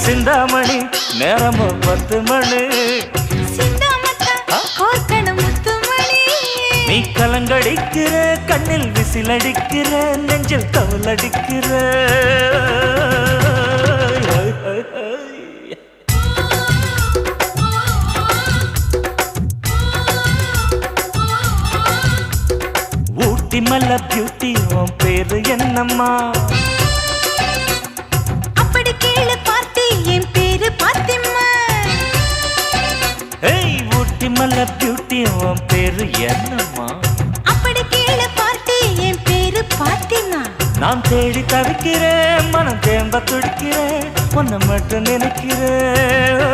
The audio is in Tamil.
சிந்தாமணி நேரமோ 10 மணி நீ கலங்கடிக்கிற கண்ணில் விசிலடிக்கிற நெஞ்சில் கவலடிக்கிற ஊட்டி மல்ல பியூட்டி உன் பேரு என்னம்மா அப்படி கேளு பார்த்தி என் பேரு பாத்திம்மா ஏய் ஊட்டி மல்ல பியூட்டி உன் பேரு என்னம்மா அப்படி கேளு பார்த்தி என் பேரு பாத்திமா நான் தேடி தவிக்கிறேன் மனம் தேம்ப துடிக்கிறேன் உன்னை மட்டும் நினைக்கிறேன்